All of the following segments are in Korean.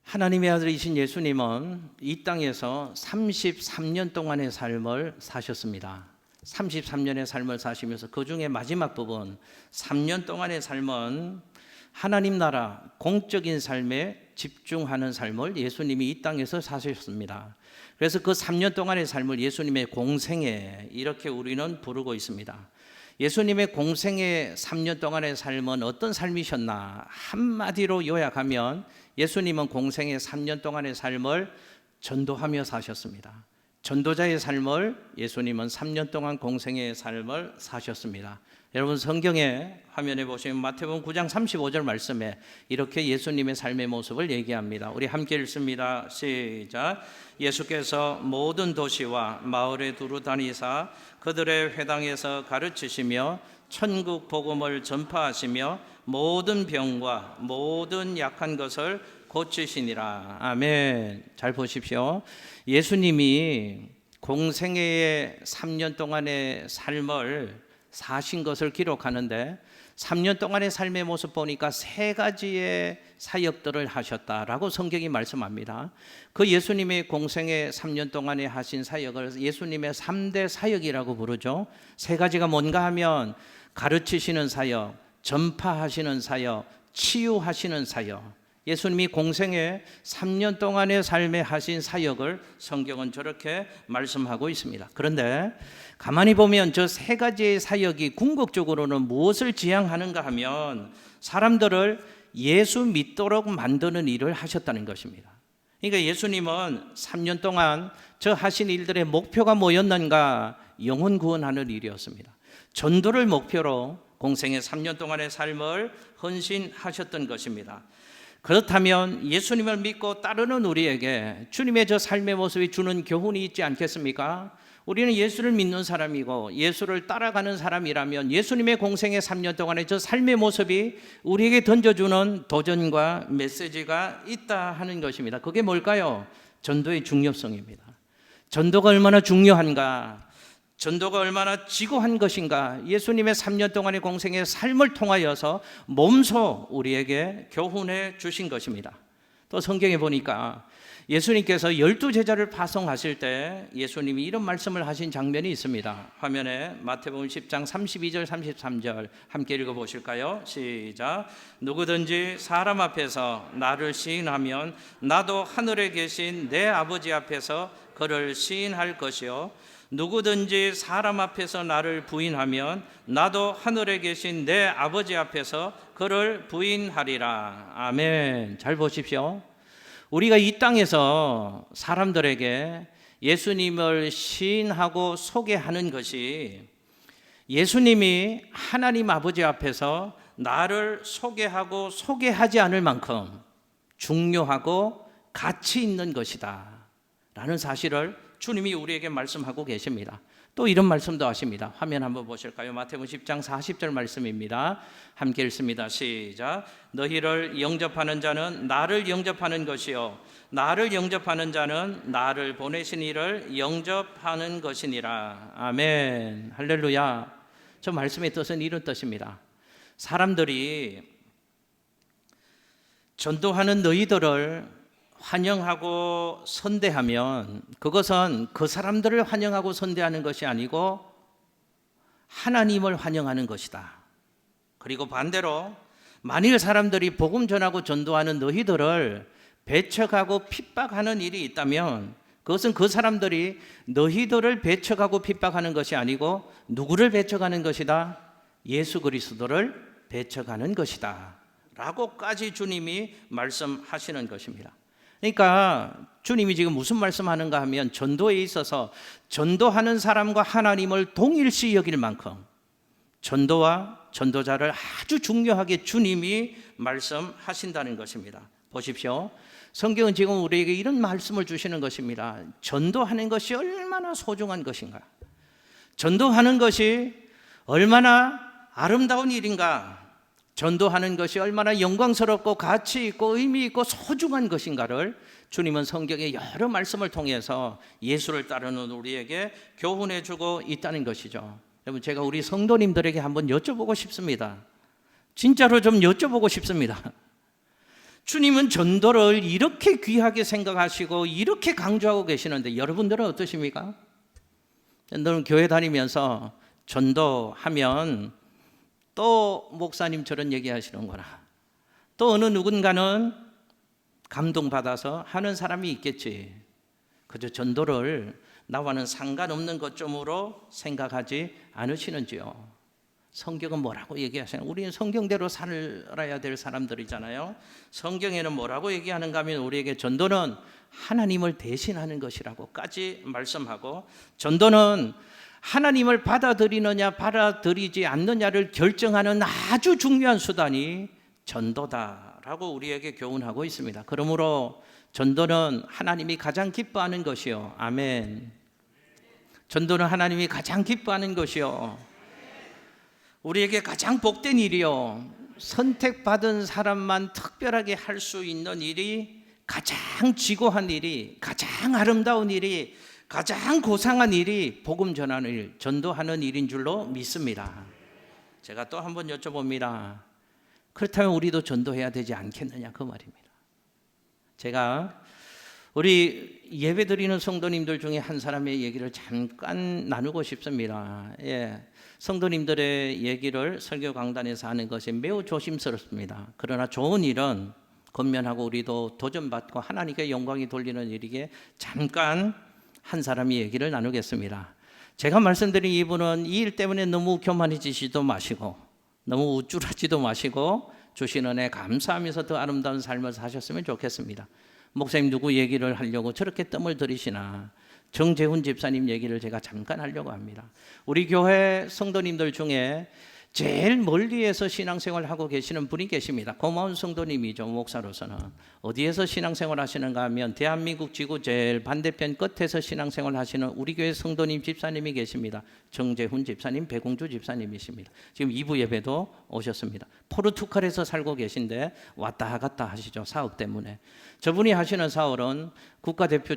하나님의 아들이신 예수님은 이 땅에서 33년 동안의 삶을 사셨습니다. 33년의 삶을 사시면서 그 중에 마지막 부분 3년 동안의 삶은 하나님 나라 공적인 삶에 집중하는 삶을 예수님이 이 땅에서 사셨습니다. 그래서 그 3년 동안의 삶을 예수님의 공생애 이렇게 우리는 부르고 있습니다. 예수님의 공생의 3년 동안의 삶은 어떤 삶이셨나? 한마디로 요약하면 예수님은 공생의 3년 동안의 삶을 전도하며 사셨습니다. 전도자의 삶을 예수님은 3년 동안 공생의 삶을 사셨습니다. 여러분 성경에 화면에 보시면 마태복음 9장 35절 말씀에 이렇게 예수님의 삶의 모습을 얘기합니다. 우리 함께 읽습니다. 시작. 예수께서 모든 도시와 마을에 두루 다니사 그들의 회당에서 가르치시며 천국 복음을 전파하시며 모든 병과 모든 약한 것을 고치시니라. 아멘. 잘 보십시오. 예수님이 공생애의 3년 동안의 삶을 사신 것을 기록하는데 3년 동안의 삶의 모습 보니까 세 가지의 사역들을 하셨다라고 성경이 말씀합니다. 그 예수님의 공생의 3년 동안에 하신 사역을 예수님의 3대 사역이라고 부르죠. 세 가지가 뭔가 하면 가르치시는 사역, 전파하시는 사역, 치유하시는 사역. 예수님이 공생의 3년 동안의 삶에 하신 사역을 성경은 저렇게 말씀하고 있습니다. 그런데 가만히 보면 저 세 가지의 사역이 궁극적으로는 무엇을 지향하는가 하면 사람들을 예수 믿도록 만드는 일을 하셨다는 것입니다. 그러니까 예수님은 3년 동안 저 하신 일들의 목표가 뭐였는가? 영혼 구원하는 일이었습니다. 전도를 목표로 공생의 3년 동안의 삶을 헌신하셨던 것입니다. 그렇다면 예수님을 믿고 따르는 우리에게 주님의 저 삶의 모습이 주는 교훈이 있지 않겠습니까? 우리는 예수를 믿는 사람이고 예수를 따라가는 사람이라면 예수님의 공생의 3년 동안의 저 삶의 모습이 우리에게 던져주는 도전과 메시지가 있다 하는 것입니다. 그게 뭘까요? 전도의 중요성입니다. 전도가 얼마나 중요한가? 전도가 얼마나 지고한 것인가? 예수님의 3년 동안의 공생의 삶을 통하여서 몸소 우리에게 교훈해 주신 것입니다. 또 성경에 보니까 예수님께서 12제자를 파송하실 때 예수님이 이런 말씀을 하신 장면이 있습니다. 화면에 마태복음 10장 32절 33절 함께 읽어보실까요? 시작. 누구든지 사람 앞에서 나를 시인하면 나도 하늘에 계신 내 아버지 앞에서 그를 시인할 것이요 누구든지 사람 앞에서 나를 부인하면 나도 하늘에 계신 내 아버지 앞에서 그를 부인하리라. 아멘. 잘 보십시오. 우리가 이 땅에서 사람들에게 예수님을 시인하고 소개하는 것이 예수님이 하나님 아버지 앞에서 나를 소개하고 소개하지 않을 만큼 중요하고 가치 있는 것이다 라는 사실을 주님이 우리에게 말씀하고 계십니다. 또 이런 말씀도 하십니다. 화면 한번 보실까요? 마태복음 10장 40절 말씀입니다. 함께 읽습니다. 시작. 너희를 영접하는 자는 나를 영접하는 것이요 나를 영접하는 자는 나를 보내신 이를 영접하는 것이니라. 아멘. 할렐루야. 저 말씀의 뜻은 이런 뜻입니다. 사람들이 전도하는 너희들을 환영하고 선대하면 그것은 그 사람들을 환영하고 선대하는 것이 아니고 하나님을 환영하는 것이다. 그리고 반대로 만일 사람들이 복음 전하고 전도하는 너희들을 배척하고 핍박하는 일이 있다면 그것은 그 사람들이 너희들을 배척하고 핍박하는 것이 아니고 누구를 배척하는 것이다? 예수 그리스도를 배척하는 것이다 라고까지 주님이 말씀하시는 것입니다. 그러니까 주님이 지금 무슨 말씀하는가 하면 전도에 있어서 전도하는 사람과 하나님을 동일시 여길 만큼 전도와 전도자를 아주 중요하게 주님이 말씀하신다는 것입니다. 보십시오. 성경은 지금 우리에게 이런 말씀을 주시는 것입니다. 전도하는 것이 얼마나 소중한 것인가? 전도하는 것이 얼마나 아름다운 일인가? 전도하는 것이 얼마나 영광스럽고 가치 있고 의미 있고 소중한 것인가를 주님은 성경의 여러 말씀을 통해서 예수를 따르는 우리에게 교훈해 주고 있다는 것이죠. 여러분 제가 우리 성도님들에게 한번 여쭤보고 싶습니다. 진짜로 좀 여쭤보고 싶습니다. 주님은 전도를 이렇게 귀하게 생각하시고 이렇게 강조하고 계시는데 여러분들은 어떠십니까? 너는 교회 다니면서 전도하면 또 목사님 저런 얘기하시는구나. 또 어느 누군가는 감동받아서 하는 사람이 있겠지. 그저 전도를 나와는 상관없는 것쯤으로 생각하지 않으시는지요? 성경은 뭐라고 얘기하시나요? 우리는 성경대로 살아야 될 사람들이잖아요. 성경에는 뭐라고 얘기하는가 하면 우리에게 전도는 하나님을 대신하는 것이라고까지 말씀하고, 전도는 하나님을 받아들이느냐 받아들이지 않느냐를 결정하는 아주 중요한 수단이 전도다라고 우리에게 교훈하고 있습니다. 그러므로 전도는 하나님이 가장 기뻐하는 것이요. 아멘. 전도는 하나님이 가장 기뻐하는 것이요. 우리에게 가장 복된 일이요. 선택받은 사람만 특별하게 할 수 있는 일이, 가장 지고한 일이, 가장 아름다운 일이, 가장 고상한 일이 복음 전하는 일, 전도하는 일인 줄로 믿습니다. 제가 또 한번 여쭤봅니다. 그렇다면 우리도 전도해야 되지 않겠느냐 그 말입니다. 제가 우리 예배드리는 성도님들 중에 한 사람의 얘기를 잠깐 나누고 싶습니다. 성도님들의 얘기를 설교 강단에서 하는 것이 매우 조심스럽습니다. 그러나 좋은 일은 권면하고 우리도 도전받고 하나님께 영광이 돌리는 일이기에 잠깐 한 사람이 얘기를 나누겠습니다. 제가 말씀드린 이분은 이 일 때문에 너무 교만해지지도 마시고 너무 우쭐하지도 마시고 주신 은혜 감사하면서 더 아름다운 삶을 사셨으면 좋겠습니다. 목사님 누구 얘기를 하려고 저렇게 뜸을 들이시나? 정재훈 집사님 얘기를 제가 잠깐 하려고 합니다. 우리 교회 성도님들 중에 제일 멀리에서 신앙생활을 하고 계시는 분이 계십니다. 고마운 성도님이죠. 목사로서는. 어디에서 신앙생활 하시는가 하면 대한민국 지구 제일 반대편 끝에서 신앙생활 하시는 우리 교회 성도님 집사님이 계십니다. 정재훈 집사님, 배공주 집사님이십니다. 지금 2부 예배도 오셨습니다. 포르투갈에서 살고 계신데 왔다 갔다 하시죠. 사업 때문에. 저분이 하시는 사업은 국가대표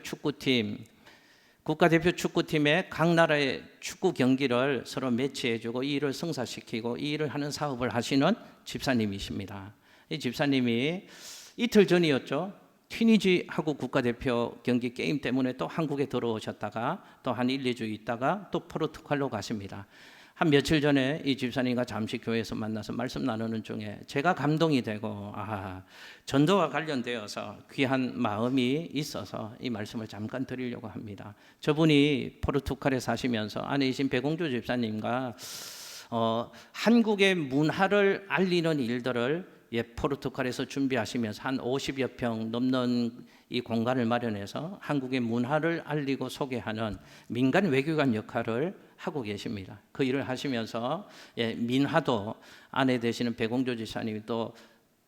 축구팀의 각 나라의 축구 경기를 서로 매치해주고 이 일을 성사시키고 이 일을 하는 사업을 하시는 집사님이십니다. 이 집사님이 이틀 전이었죠. 튀니지하고 국가대표 경기 게임 때문에 또 한국에 들어오셨다가 또 한 1, 2주 있다가 또 포르투갈로 가십니다. 한 며칠 전에 이 집사님과 잠시 교회에서 만나서 말씀 나누는 중에 제가 감동이 되고 전도와 관련되어서 귀한 마음이 있어서 이 말씀을 잠깐 드리려고 합니다. 저분이 포르투갈에 사시면서 아내이신 배공주 집사님과 한국의 문화를 알리는 일들을 포르투갈에서 준비하시면서 한 50여 평 넘는 이 공간을 마련해서 한국의 문화를 알리고 소개하는 민간 외교관 역할을 하고 계십니다. 그 일을 하시면서 민화도 아내 되시는 배공조 지사님이 또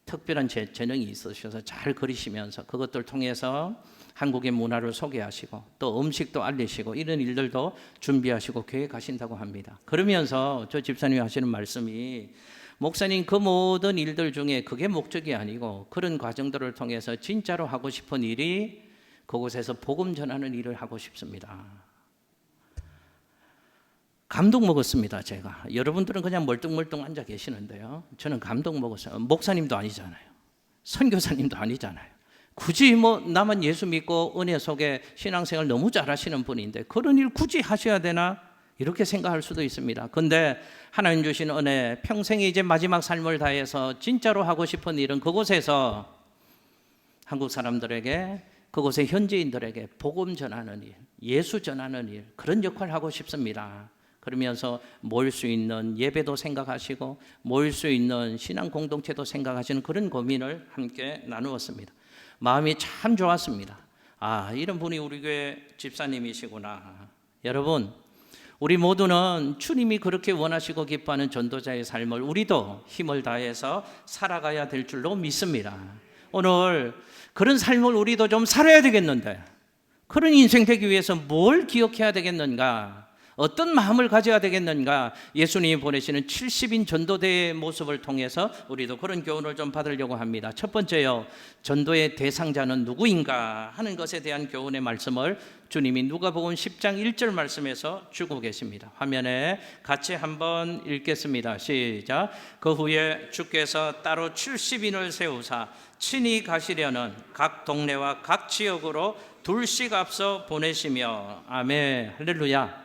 특별한 재능이 있으셔서 잘 그리시면서 그것들 통해서 한국의 문화를 소개하시고 또 음식도 알리시고 이런 일들도 준비하시고 계획하신다고 합니다. 그러면서 저 집사님이 하시는 말씀이 목사님 그 모든 일들 중에 그게 목적이 아니고 그런 과정들을 통해서 진짜로 하고 싶은 일이 그곳에서 복음 전하는 일을 하고 싶습니다. 감동 먹었습니다. 제가. 여러분들은 그냥 멀뚱멀뚱 앉아 계시는데요. 저는 감동 먹었어요. 목사님도 아니잖아요. 선교사님도 아니잖아요. 굳이 나만 예수 믿고 은혜 속에 신앙생활 너무 잘하시는 분인데 그런 일 굳이 하셔야 되나? 이렇게 생각할 수도 있습니다. 그런데 하나님 주신 은혜, 평생에 이제 마지막 삶을 다해서 진짜로 하고 싶은 일은 그곳에서 한국 사람들에게, 그곳의 현지인들에게 복음 전하는 일, 예수 전하는 일, 그런 역할을 하고 싶습니다. 그러면서 모일 수 있는 예배도 생각하시고 모일 수 있는 신앙 공동체도 생각하시는 그런 고민을 함께 나누었습니다. 마음이 참 좋았습니다. 이런 분이 우리 교회 집사님이시구나. 여러분, 우리 모두는 주님이 그렇게 원하시고 기뻐하는 전도자의 삶을 우리도 힘을 다해서 살아가야 될 줄로 믿습니다. 오늘 그런 삶을 우리도 좀 살아야 되겠는데 그런 인생 되기 위해서 뭘 기억해야 되겠는가? 어떤 마음을 가져야 되겠는가? 예수님이 보내시는 70인 전도대의 모습을 통해서 우리도 그런 교훈을 좀 받으려고 합니다. 첫 번째요, 전도의 대상자는 누구인가 하는 것에 대한 교훈의 말씀을 주님이 누가복음 10장 1절 말씀에서 주고 계십니다. 화면에 같이 한번 읽겠습니다. 시작. 그 후에 주께서 따로 70인을 세우사 친히 가시려는 각 동네와 각 지역으로 둘씩 앞서 보내시며. 아멘. 할렐루야.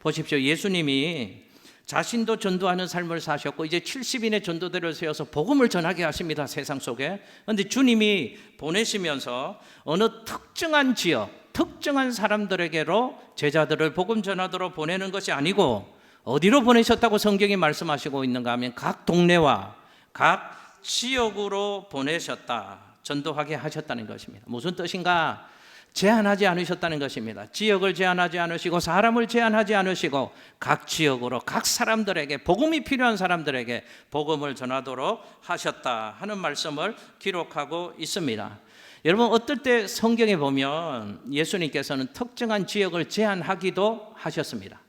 보십시오. 예수님이 자신도 전도하는 삶을 사셨고 이제 70인의 전도대를 세워서 복음을 전하게 하십니다. 세상 속에. 그런데 주님이 보내시면서 어느 특정한 지역, 특정한 사람들에게로 제자들을 복음 전하도록 보내는 것이 아니고 어디로 보내셨다고 성경이 말씀하시고 있는가 하면 각 동네와 각 지역으로 보내셨다. 전도하게 하셨다는 것입니다. 무슨 뜻인가? 제한하지 않으셨다는 것입니다. 지역을 제한하지 않으시고 사람을 제한하지 않으시고 각 지역으로 각 사람들에게, 복음이 필요한 사람들에게 복음을 전하도록 하셨다 하는 말씀을 기록하고 있습니다. 여러분, 어떨 때 성경에 보면 예수님께서는 특정한 지역을 제한하기도 하셨습니다.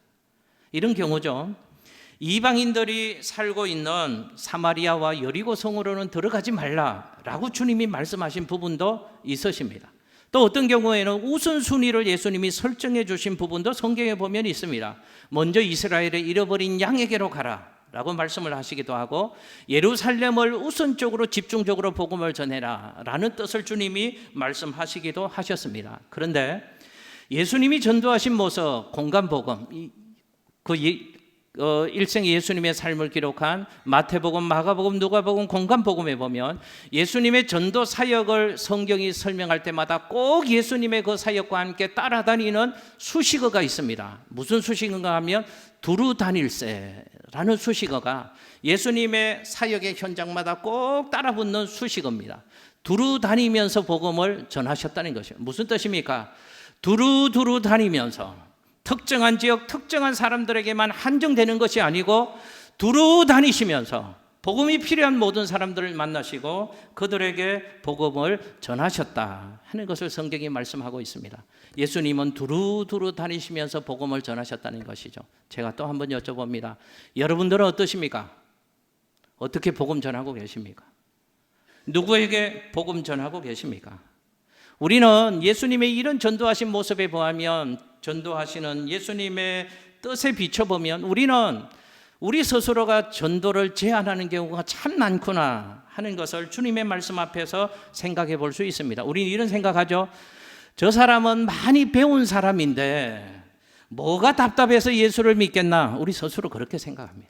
이런 경우죠. 이방인들이 살고 있는 사마리아와 여리고 성으로는 들어가지 말라라고 주님이 말씀하신 부분도 있으십니다. 또 어떤 경우에는 우선순위를 예수님이 설정해 주신 부분도 성경에 보면 있습니다. 먼저 이스라엘의 잃어버린 양에게로 가라 라고 말씀을 하시기도 하고, 예루살렘을 우선적으로 집중적으로 복음을 전해라 라는 뜻을 주님이 말씀하시기도 하셨습니다. 그런데 예수님이 전도하신 모습, 공간복음, 일생 예수님의 삶을 기록한 마태복음, 마가복음, 누가복음, 공간복음에 보면 예수님의 전도 사역을 성경이 설명할 때마다 꼭 예수님의 그 사역과 함께 따라다니는 수식어가 있습니다. 무슨 수식어가 하면 두루 다닐세라는 수식어가 예수님의 사역의 현장마다 꼭 따라붙는 수식어입니다. 두루 다니면서 복음을 전하셨다는 것이에요. 무슨 뜻입니까? 두루 다니면서 특정한 지역, 특정한 사람들에게만 한정되는 것이 아니고 두루 다니시면서 복음이 필요한 모든 사람들을 만나시고 그들에게 복음을 전하셨다 하는 것을 성경이 말씀하고 있습니다. 예수님은 두루 다니시면서 복음을 전하셨다는 것이죠. 제가 또 한번 여쭤봅니다. 여러분들은 어떠십니까? 어떻게 복음 전하고 계십니까? 누구에게 복음 전하고 계십니까? 우리는 예수님의 이런 전도하신 모습에 보면, 전도하시는 예수님의 뜻에 비춰보면 우리는 우리 스스로가 전도를 제한하는 경우가 참 많구나 하는 것을 주님의 말씀 앞에서 생각해 볼 수 있습니다. 우리는 이런 생각하죠. 저 사람은 많이 배운 사람인데 뭐가 답답해서 예수를 믿겠나? 우리 스스로 그렇게 생각합니다.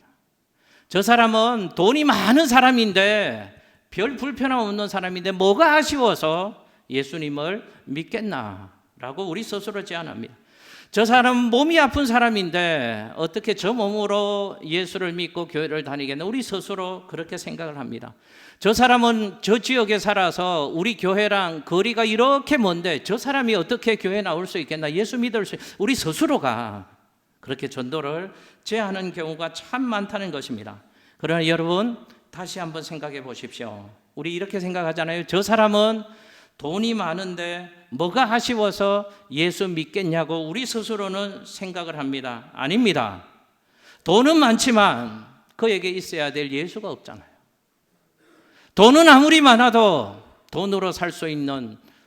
저 사람은 돈이 많은 사람인데 별 불편함 없는 사람인데 뭐가 아쉬워서 예수님을 믿겠나? 라고 우리 스스로 제안합니다. 저 사람은 몸이 아픈 사람인데 어떻게 저 몸으로 예수를 믿고 교회를 다니겠나? 우리 스스로 그렇게 생각을 합니다. 저 사람은 저 지역에 살아서 우리 교회랑 거리가 이렇게 먼데 저 사람이 어떻게 교회에 나올 수 있겠나? 예수 믿을 수, 우리 스스로가 그렇게 전도를 제한하는 경우가 참 많다는 것입니다. 그러나 여러분, 다시 한번 생각해 보십시오. 우리 이렇게 생각하잖아요. 저 사람은 돈이 많은데 뭐가 아쉬워서 예수 믿겠냐고 우리 스스로는 생각을 합니다. 아닙니다. 돈은 많지만 그에게 있어야 될 예수가 없잖아요. 돈은 아무리 많아도 돈으로 살 수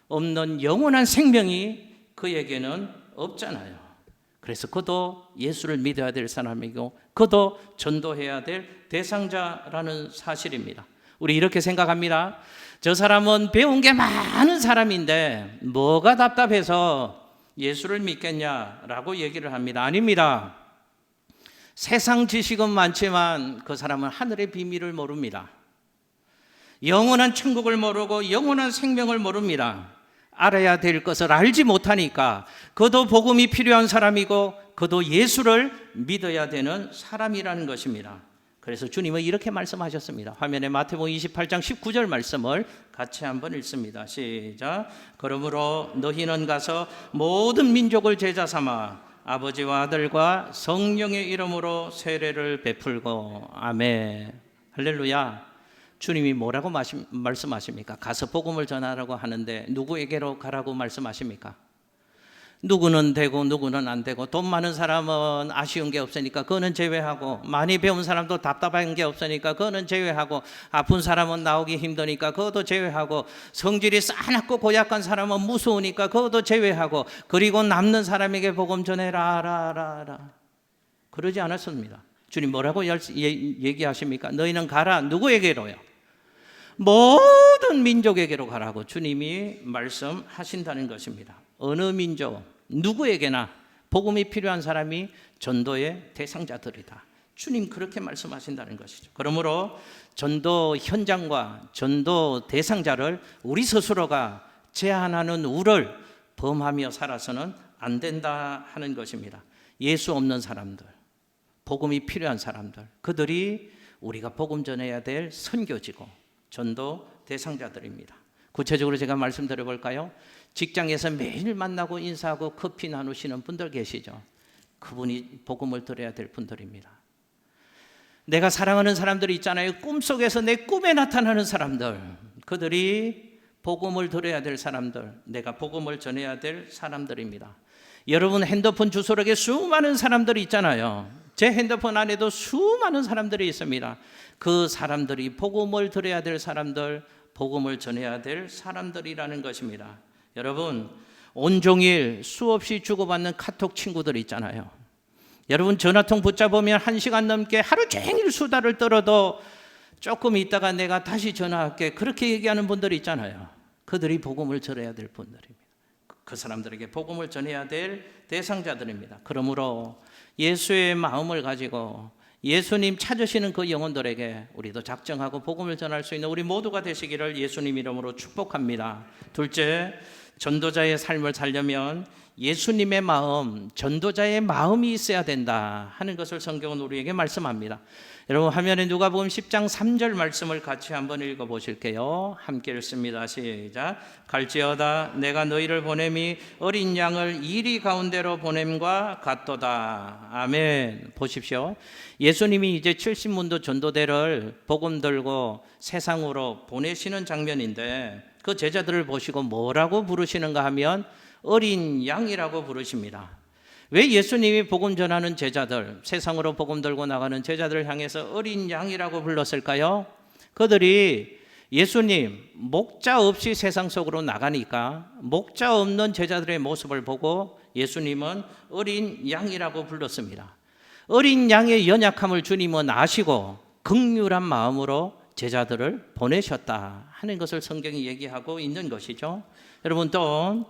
없는 영원한 생명이 그에게는 없잖아요. 그래서 그도 예수를 믿어야 될 사람이고 그도 전도해야 될 대상자라는 사실입니다. 우리 이렇게 생각합니다. 저 사람은 배운 게 많은 사람인데 뭐가 답답해서 예수를 믿겠냐라고 얘기를 합니다. 아닙니다. 세상 지식은 많지만 그 사람은 하늘의 비밀을 모릅니다. 영원한 천국을 모르고 영원한 생명을 모릅니다. 알아야 될 것을 알지 못하니까 그도 복음이 필요한 사람이고 그도 예수를 믿어야 되는 사람이라는 것입니다. 그래서 주님은 이렇게 말씀하셨습니다. 화면에 마태복음 28장 19절 말씀을 같이 한번 읽습니다. 시작. 그러므로 너희는 가서 모든 민족을 제자 삼아 아버지와 아들과 성령의 이름으로 세례를 베풀고. 아멘. 할렐루야. 주님이 뭐라고 말씀하십니까? 가서 복음을 전하라고 하는데 누구에게로 가라고 말씀하십니까? 누구는 되고 누구는 안 되고, 돈 많은 사람은 아쉬운 게 없으니까 그거는 제외하고, 많이 배운 사람도 답답한 게 없으니까 그거는 제외하고, 아픈 사람은 나오기 힘드니까 그것도 제외하고, 성질이 싸납고 고약한 사람은 무서우니까 그것도 제외하고, 그리고 남는 사람에게 복음 전해라. 그러지 않았습니다. 주님 뭐라고 얘기하십니까? 너희는 가라. 누구에게로요? 모든 민족에게로 가라고 주님이 말씀하신다는 것입니다. 어느 민족, 누구에게나 복음이 필요한 사람이 전도의 대상자들이다. 주님 그렇게 말씀하신다는 것이죠. 그러므로 전도 현장과 전도 대상자를 우리 스스로가 제한하는 우를 범하며 살아서는 안 된다 하는 것입니다. 예수 없는 사람들, 복음이 필요한 사람들, 그들이 우리가 복음 전해야 될 선교지고 전도 대상자들입니다. 구체적으로 제가 말씀드려 볼까요? 직장에서 매일 만나고 인사하고 커피 나누시는 분들 계시죠? 그분이 복음을 들어야 될 분들입니다. 내가 사랑하는 사람들이 있잖아요. 꿈속에서 내 꿈에 나타나는 사람들, 그들이 복음을 들어야 될 사람들, 내가 복음을 전해야 될 사람들입니다. 여러분 핸드폰 주소록에 수많은 사람들이 있잖아요. 제 핸드폰 안에도 수많은 사람들이 있습니다. 그 사람들이 복음을 들어야 될 사람들, 복음을 전해야 될 사람들이라는 것입니다. 여러분, 온종일 수없이 주고받는 카톡 친구들 있잖아요. 여러분 전화통 붙잡으면 1시간 넘게 하루 종일 수다를 떨어도 조금 있다가 내가 다시 전화할게, 그렇게 얘기하는 분들이 있잖아요. 그들이 복음을 전해야 될 분들입니다. 그 사람들에게 복음을 전해야 될 대상자들입니다. 그러므로 예수의 마음을 가지고 예수님 찾으시는 그 영혼들에게 우리도 작정하고 복음을 전할 수 있는 우리 모두가 되시기를 예수님 이름으로 축복합니다. 둘째, 전도자의 삶을 살려면 예수님의 마음, 전도자의 마음이 있어야 된다 하는 것을 성경은 우리에게 말씀합니다. 여러분 화면에 누가복음 10장 3절 말씀을 같이 한번 읽어보실게요. 함께 읽습니다. 시작. 갈지어다 내가 너희를 보냄이 어린 양을 이리 가운데로 보냄과 같도다. 아멘. 보십시오. 예수님이 이제 70문도 전도대를 복음 들고 세상으로 보내시는 장면인데, 그 제자들을 보시고 뭐라고 부르시는가 하면 어린 양이라고 부르십니다. 왜 예수님이 복음 전하는 제자들, 세상으로 복음 들고 나가는 제자들을 향해서 어린 양이라고 불렀을까요? 그들이 예수님 목자 없이 세상 속으로 나가니까 목자 없는 제자들의 모습을 보고 예수님은 어린 양이라고 불렀습니다. 어린 양의 연약함을 주님은 아시고 긍휼한 마음으로 제자들을 보내셨다 하는 것을 성경이 얘기하고 있는 것이죠. 여러분 또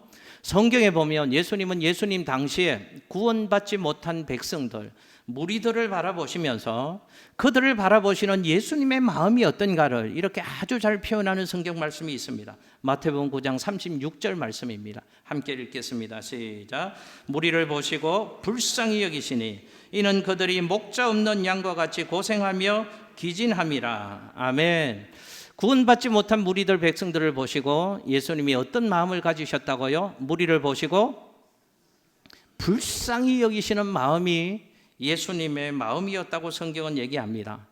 성경에 보면 예수님은 예수님 당시에 구원받지 못한 백성들, 무리들을 바라보시면서 그들을 바라보시는 예수님의 마음이 어떤가를 이렇게 아주 잘 표현하는 성경 말씀이 있습니다. 마태복음 9장 36절 말씀입니다. 함께 읽겠습니다. 시작. 무리를 보시고 불쌍히 여기시니 이는 그들이 목자 없는 양과 같이 고생하며 기진함이라. 아멘. 구원받지 못한 무리들 백성들을 보시고 예수님이 어떤 마음을 가지셨다고요? 무리를 보시고 불쌍히 여기시는 마음이 예수님의 마음이었다고 성경은 얘기합니다.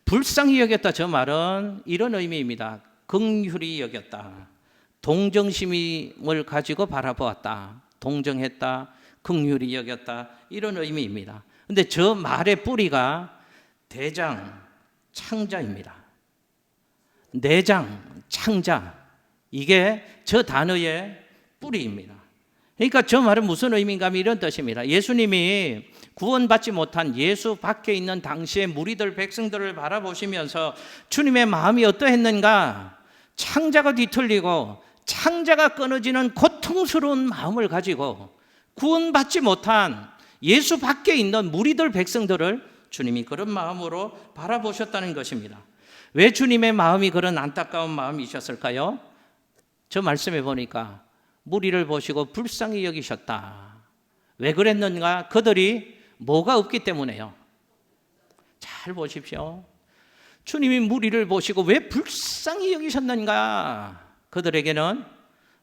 불쌍히 여겼다, 저 말은 이런 의미입니다. 긍휼히 여겼다, 동정심을 가지고 바라보았다, 동정했다, 긍휼히 여겼다, 이런 의미입니다. 근데 저 말의 뿌리가 대장, 창자입니다. 내장, 창자, 이게 저 단어의 뿌리입니다. 그러니까 저 말은 무슨 의미인가 하면 이런 뜻입니다. 예수님이 구원받지 못한 예수 밖에 있는 당시의 무리들 백성들을 바라보시면서 주님의 마음이 어떠했는가? 창자가 뒤틀리고 창자가 끊어지는 고통스러운 마음을 가지고 구원받지 못한 예수 밖에 있는 무리들 백성들을 주님이 그런 마음으로 바라보셨다는 것입니다. 왜 주님의 마음이 그런 안타까운 마음이셨을까요? 저 말씀해 보니까 무리를 보시고 불쌍히 여기셨다. 왜 그랬는가? 그들이 뭐가 없기 때문에요. 잘 보십시오. 주님이 무리를 보시고 왜 불쌍히 여기셨는가? 그들에게는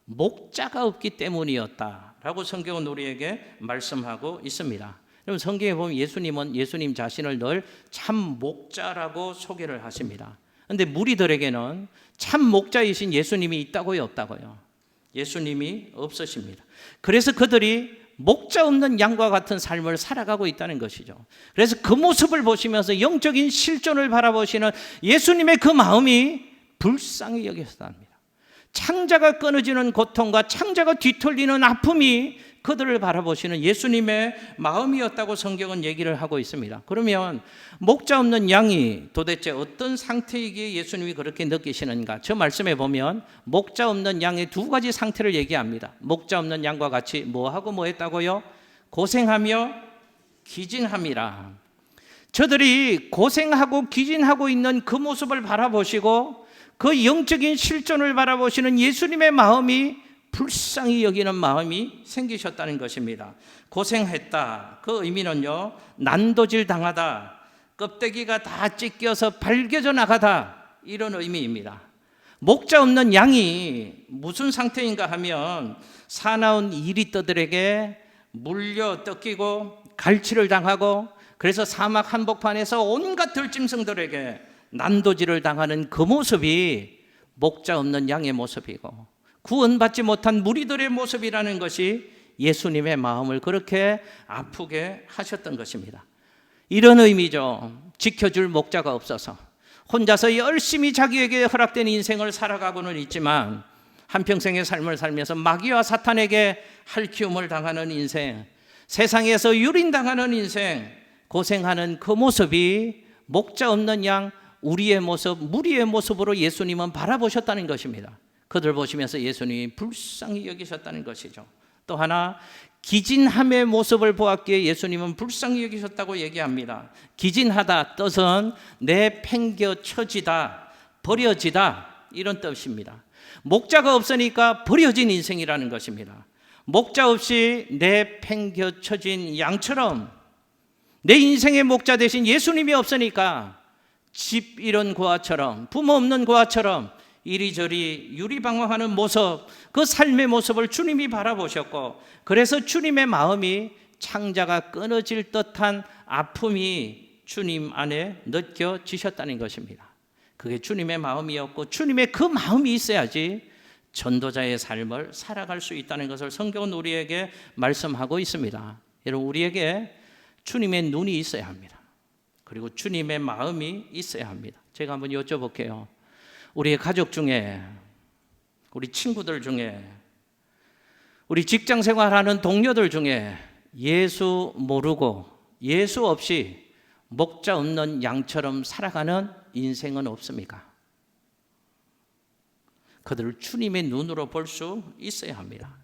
목자가 없기 때문이었다라고 성경은 우리에게 말씀하고 있습니다. 여러분 성경에 보면 예수님은 예수님 자신을 늘 참 목자라고 소개를 하십니다. 그런데 무리들에게는 참 목자이신 예수님이 있다고요, 없다고요? 예수님이 없으십니다. 그래서 그들이 목자 없는 양과 같은 삶을 살아가고 있다는 것이죠. 그래서 그 모습을 보시면서 영적인 실존을 바라보시는 예수님의 그 마음이 불쌍히 여기셨답니다. 창자가 끊어지는 고통과 창자가 뒤틀리는 아픔이 그들을 바라보시는 예수님의 마음이었다고 성경은 얘기를 하고 있습니다. 그러면 목자 없는 양이 도대체 어떤 상태이기에 예수님이 그렇게 느끼시는가? 저 말씀에 보면 목자 없는 양의 두 가지 상태를 얘기합니다. 목자 없는 양과 같이 뭐하고 뭐 했다고요? 고생하며 기진함이라. 저들이 고생하고 기진하고 있는 그 모습을 바라보시고 그 영적인 실존을 바라보시는 예수님의 마음이 불쌍히 여기는 마음이 생기셨다는 것입니다. 고생했다. 그 의미는요, 난도질 당하다, 껍데기가 다 찢겨서 발겨져 나가다, 이런 의미입니다. 목자 없는 양이 무슨 상태인가 하면 사나운 이리떼들에게 물려 뜯기고 갈치를 당하고, 그래서 사막 한복판에서 온갖 들짐승들에게 난도질을 당하는 그 모습이 목자 없는 양의 모습이고, 구원받지 못한 무리들의 모습이라는 것이 예수님의 마음을 그렇게 아프게 하셨던 것입니다. 이런 의미죠. 지켜줄 목자가 없어서 혼자서 열심히 자기에게 허락된 인생을 살아가고는 있지만 한평생의 삶을 살면서 마귀와 사탄에게 할키움을 당하는 인생, 세상에서 유린당하는 인생, 고생하는 그 모습이 목자 없는 양, 우리의 모습, 무리의 모습으로 예수님은 바라보셨다는 것입니다. 그들 보시면서 예수님이 불쌍히 여기셨다는 것이죠. 또 하나, 기진함의 모습을 보았기에 예수님은 불쌍히 여기셨다고 얘기합니다. 기진하다 뜻은 내팽겨쳐지다, 버려지다, 이런 뜻입니다. 목자가 없으니까 버려진 인생이라는 것입니다. 목자 없이 내팽겨쳐진 양처럼 내 인생의 목자 대신 예수님이 없으니까 집 잃은 고아처럼, 부모 없는 고아처럼 이리저리 유리방황하는 모습, 그 삶의 모습을 주님이 바라보셨고, 그래서 주님의 마음이 창자가 끊어질 듯한 아픔이 주님 안에 느껴지셨다는 것입니다. 그게 주님의 마음이었고, 주님의 그 마음이 있어야지 전도자의 삶을 살아갈 수 있다는 것을 성경은 우리에게 말씀하고 있습니다. 여러분, 우리에게 주님의 눈이 있어야 합니다. 그리고 주님의 마음이 있어야 합니다. 제가 한번 여쭤볼게요. 우리의 가족 중에, 우리 친구들 중에, 우리 직장 생활하는 동료들 중에 예수 모르고 예수 없이 목자 없는 양처럼 살아가는 인생은 없습니까? 그들을 주님의 눈으로 볼 수 있어야 합니다.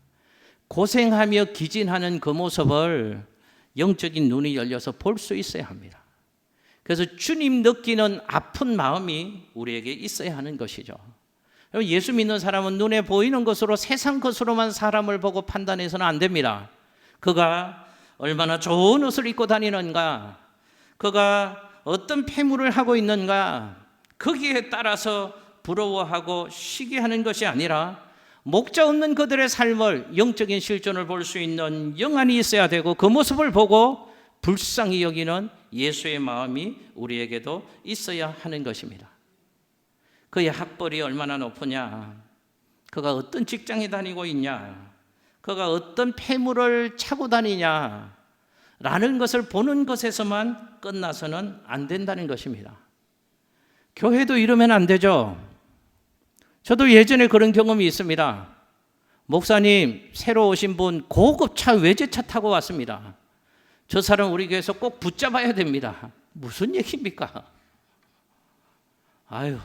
고생하며 기진하는 그 모습을 영적인 눈이 열려서 볼 수 있어야 합니다. 그래서 주님 느끼는 아픈 마음이 우리에게 있어야 하는 것이죠. 예수 믿는 사람은 눈에 보이는 것으로, 세상 것으로만 사람을 보고 판단해서는 안 됩니다. 그가 얼마나 좋은 옷을 입고 다니는가, 그가 어떤 패물을 하고 있는가, 거기에 따라서 부러워하고 시기하는 것이 아니라 목자 없는 그들의 삶을, 영적인 실존을 볼 수 있는 영안이 있어야 되고, 그 모습을 보고 불쌍히 여기는 예수의 마음이 우리에게도 있어야 하는 것입니다. 그의 학벌이 얼마나 높으냐, 그가 어떤 직장에 다니고 있냐, 그가 어떤 패물을 차고 다니냐 라는 것을 보는 것에서만 끝나서는 안 된다는 것입니다. 교회도 이러면 안 되죠. 저도 예전에 그런 경험이 있습니다. 목사님, 새로 오신 분 고급차 외제차 타고 왔습니다. 저 사람 우리 교회에서 꼭 붙잡아야 됩니다. 무슨 얘기입니까? 아유,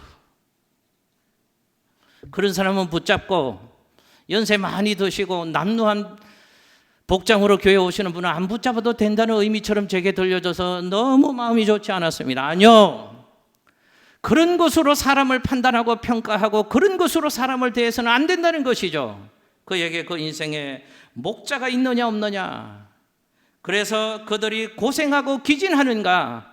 그런 사람은 붙잡고, 연세 많이 드시고 남루한 복장으로 교회 오시는 분은 안 붙잡아도 된다는 의미처럼 제게 들려져서 너무 마음이 좋지 않았습니다. 아니요, 그런 것으로 사람을 판단하고 평가하고 그런 것으로 사람을 대해서는 안 된다는 것이죠. 그에게 그 인생에 목자가 있느냐 없느냐, 그래서 그들이 고생하고 기진하는가,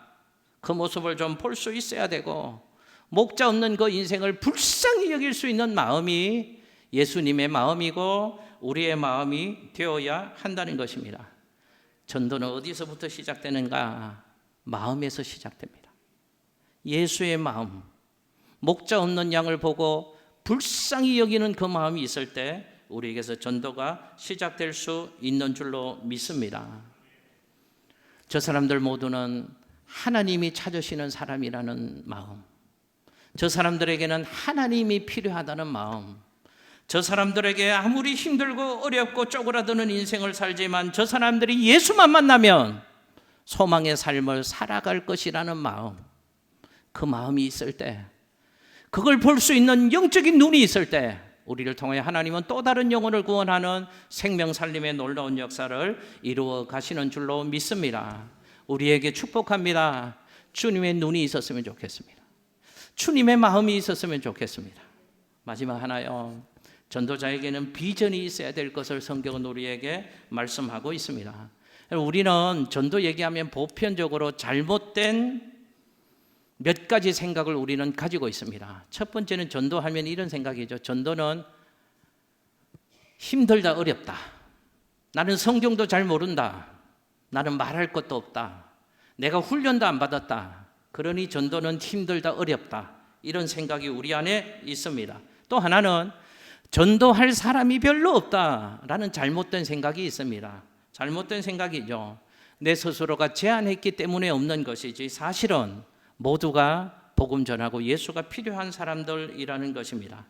그 모습을 좀 볼 수 있어야 되고, 목자 없는 그 인생을 불쌍히 여길 수 있는 마음이 예수님의 마음이고 우리의 마음이 되어야 한다는 것입니다. 전도는 어디서부터 시작되는가? 마음에서 시작됩니다. 예수의 마음, 목자 없는 양을 보고 불쌍히 여기는 그 마음이 있을 때 우리에게서 전도가 시작될 수 있는 줄로 믿습니다. 저 사람들 모두는 하나님이 찾으시는 사람이라는 마음, 저 사람들에게는 하나님이 필요하다는 마음, 저 사람들에게 아무리 힘들고 어렵고 쪼그라드는 인생을 살지만 저 사람들이 예수만 만나면 소망의 삶을 살아갈 것이라는 마음, 그 마음이 있을 때, 그걸 볼 수 있는 영적인 눈이 있을 때 우리를 통해 하나님은 또 다른 영혼을 구원하는 생명 살림의 놀라운 역사를 이루어 가시는 줄로 믿습니다. 우리에게 축복합니다. 주님의 눈이 있었으면 좋겠습니다. 주님의 마음이 있었으면 좋겠습니다. 마지막 하나요. 전도자에게는 비전이 있어야 될 것을 성경은 우리에게 말씀하고 있습니다. 우리는 전도 얘기하면 보편적으로 잘못된 몇 가지 생각을 우리는 가지고 있습니다. 첫 번째는 전도하면 이런 생각이죠. 전도는 힘들다, 어렵다. 나는 성경도 잘 모른다. 나는 말할 것도 없다. 내가 훈련도 안 받았다. 그러니 전도는 힘들다, 어렵다. 이런 생각이 우리 안에 있습니다. 또 하나는 전도할 사람이 별로 없다라는 잘못된 생각이 있습니다. 잘못된 생각이죠. 내 스스로가 제한했기 때문에 없는 것이지 사실은 모두가 복음 전하고 예수가 필요한 사람들이라는 것입니다.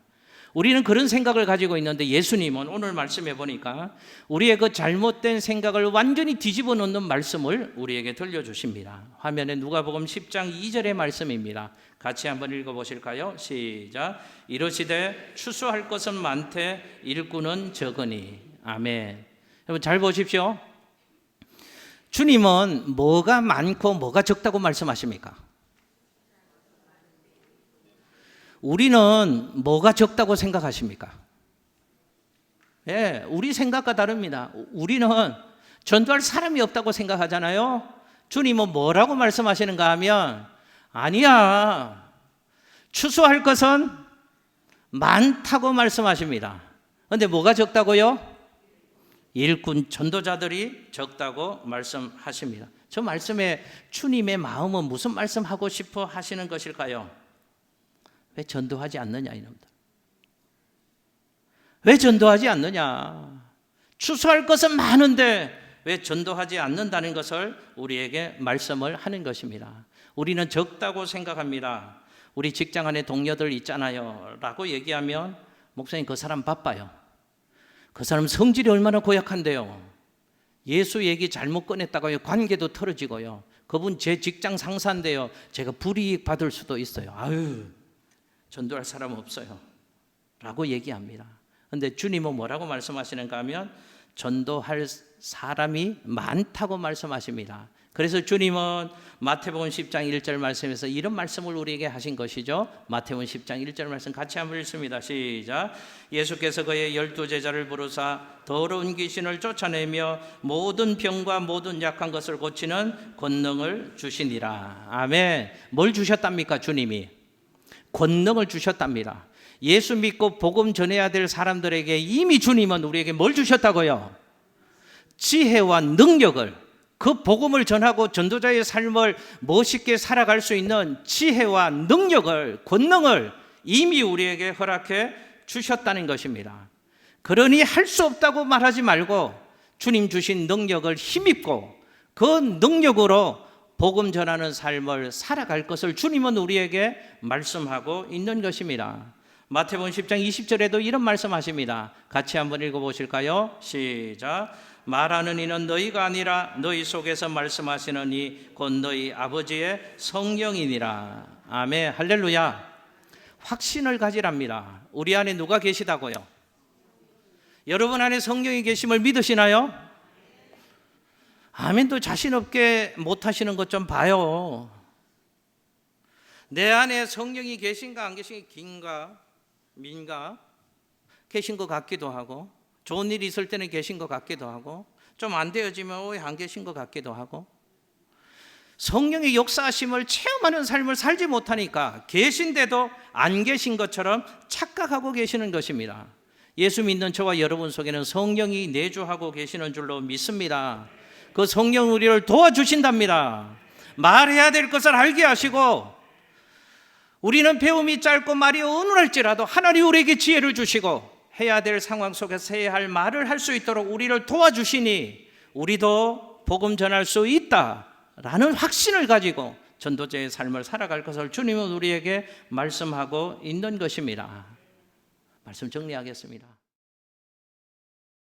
우리는 그런 생각을 가지고 있는데 예수님은 오늘 말씀해 보니까 우리의 그 잘못된 생각을 완전히 뒤집어 놓는 말씀을 우리에게 들려주십니다. 화면에 누가복음 10장 2절의 말씀입니다. 같이 한번 읽어보실까요? 시작. 이르시되 추수할 것은 많되 일꾼은 적으니. 아멘. 여러분 잘 보십시오. 주님은 뭐가 많고 뭐가 적다고 말씀하십니까? 우리는 뭐가 적다고 생각하십니까? 예, 우리 생각과 다릅니다. 우리는 전도할 사람이 없다고 생각하잖아요. 주님은 뭐라고 말씀하시는가 하면 아니야, 추수할 것은 많다고 말씀하십니다. 그런데 뭐가 적다고요? 일꾼 전도자들이 적다고 말씀하십니다. 저 말씀에 주님의 마음은 무슨 말씀하고 싶어 하시는 것일까요? 왜 전도하지 않느냐 이놈들. 왜 전도하지 않느냐. 추수할 것은 많은데 왜 전도하지 않는다는 것을 우리에게 말씀을 하는 것입니다. 우리는 적다고 생각합니다. 우리 직장 안에 동료들 있잖아요 라고 얘기하면 목사님 그 사람 바빠요. 그 사람 성질이 얼마나 고약한데요. 예수 얘기 잘못 꺼냈다가요 관계도 틀어지고요. 그분 제 직장 상사인데요 제가 불이익 받을 수도 있어요. 아유, 전도할 사람 없어요 라고 얘기합니다. 그런데 주님은 뭐라고 말씀하시는가 하면 전도할 사람이 많다고 말씀하십니다. 그래서 주님은 마태복음 10장 1절 말씀에서 이런 말씀을 우리에게 하신 것이죠. 마태복음 10장 1절 말씀 같이 한번 읽습니다. 시작. 예수께서 그의 12제자를 부르사 더러운 귀신을 쫓아내며 모든 병과 모든 약한 것을 고치는 권능을 주시니라. 아멘. 뭘 주셨답니까? 주님이 권능을 주셨답니다. 예수 믿고 복음 전해야 될 사람들에게 이미 주님은 우리에게 뭘 주셨다고요? 지혜와 능력을, 그 복음을 전하고 전도자의 삶을 멋있게 살아갈 수 있는 지혜와 능력을, 권능을 이미 우리에게 허락해 주셨다는 것입니다. 그러니 할 수 없다고 말하지 말고 주님 주신 능력을 힘입고 그 능력으로 복음 전하는 삶을 살아갈 것을 주님은 우리에게 말씀하고 있는 것입니다. 마태복음 10장 20절에도 이런 말씀하십니다. 같이 한번 읽어보실까요? 시작. 말하는 이는 너희가 아니라 너희 속에서 말씀하시는 이 곧 너희 아버지의 성령이니라. 아멘. 할렐루야. 확신을 가지랍니다. 우리 안에 누가 계시다고요? 여러분 안에 성령이 계심을 믿으시나요? 아멘도 자신 없게 못하시는 것 좀 봐요. 내 안에 성령이 계신가 안 계신가, 긴가 민가 계신 것 같기도 하고, 좋은 일이 있을 때는 계신 것 같기도 하고, 좀 안 되어지면 왜 안 계신 것 같기도 하고, 성령의 역사하심을 체험하는 삶을 살지 못하니까 계신데도 안 계신 것처럼 착각하고 계시는 것입니다. 예수 믿는 저와 여러분 속에는 성령이 내주하고 계시는 줄로 믿습니다. 그 성령 우리를 도와주신답니다. 말해야 될 것을 알게 하시고, 우리는 배움이 짧고 말이 어눌할지라도 하나님 우리에게 지혜를 주시고 해야 될 상황 속에서 해야 할 말을 할 수 있도록 우리를 도와주시니 우리도 복음 전할 수 있다라는 확신을 가지고 전도자의 삶을 살아갈 것을 주님은 우리에게 말씀하고 있는 것입니다. 말씀 정리하겠습니다.